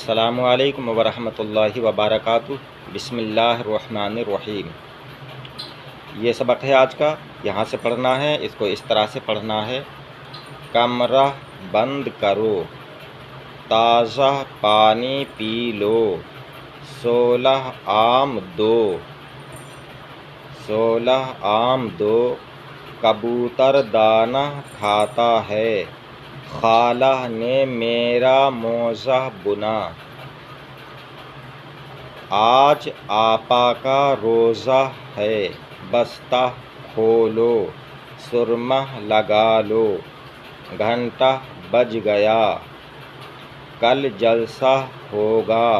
السلام علیکم ورحمۃ اللہ وبرکاتہ۔ بسم اللہ الرحمن الرحیم۔ یہ سبق ہے آج کا، یہاں سے پڑھنا ہے، اس کو اس طرح سے پڑھنا ہے۔ کمرہ بند کرو، تازہ پانی پی لو، 16 آم دو، کبوتر دانہ کھاتا ہے، خالہ نے میرا موزہ بنا، آج آپا کا روزہ ہے، بستہ کھولو، سرمہ لگا لو، گھنٹہ بج گیا، کل جلسہ ہوگا،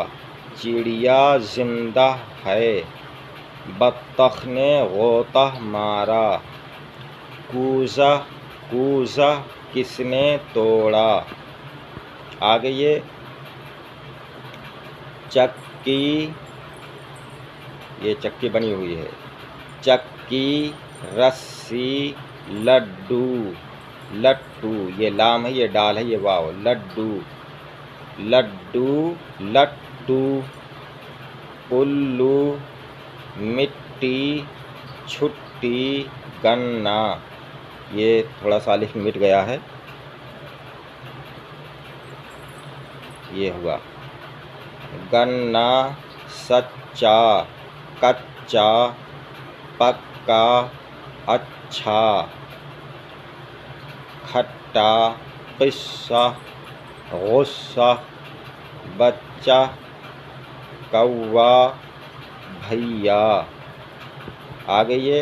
چڑیا زندہ ہے، بطخ نے غوطہ مارا، کوزہ کس نے توڑا۔ آگے یہ چکی بنی ہوئی ہے، چکی، رسی، لٹو، یہ لام ہے، یہ ڈال ہے، یہ واو، لٹو، الو، مٹی، چھٹی، گنا، یہ تھوڑا سا الف مٹ گیا ہے، یہ ہوا گنا، سچا، کچا، پکا، اچھا، کھٹا، قصہ، غصہ، بچہ، کوا، بھیا۔ آگے یہ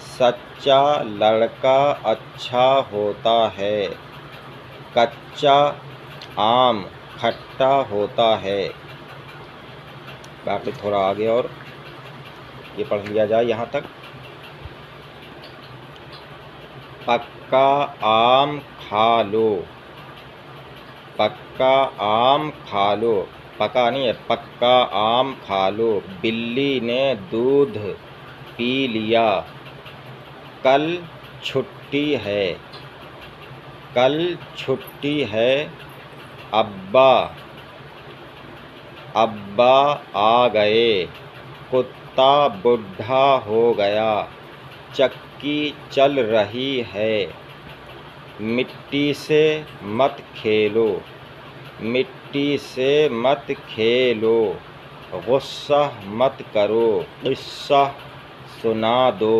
سچا لڑکا اچھا ہوتا ہے، کچا آم کھٹا ہوتا ہے۔ باقی تھوڑا آگے اور یہ پڑھ لیا جائے یہاں تک۔ پکا آم کھا لو، پکا آم کھا لو، پکا نہیں ہے، پکا آم کھا لو، بلی نے دودھ پی لیا، کل چھٹی ہے، ابا آ گئے، کتا بڈھا ہو گیا، چکی چل رہی ہے، مٹی سے مت کھیلو، غصہ مت کرو، قصہ سنا دو،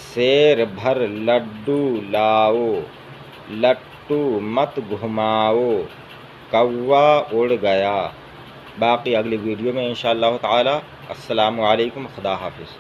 سیر بھر لڈو لاؤ، لٹو مت گھماؤ، کوا اڑ گیا۔ باقی اگلی ویڈیو میں انشاءاللہ تعالی۔ السلام علیکم، خدا حافظ۔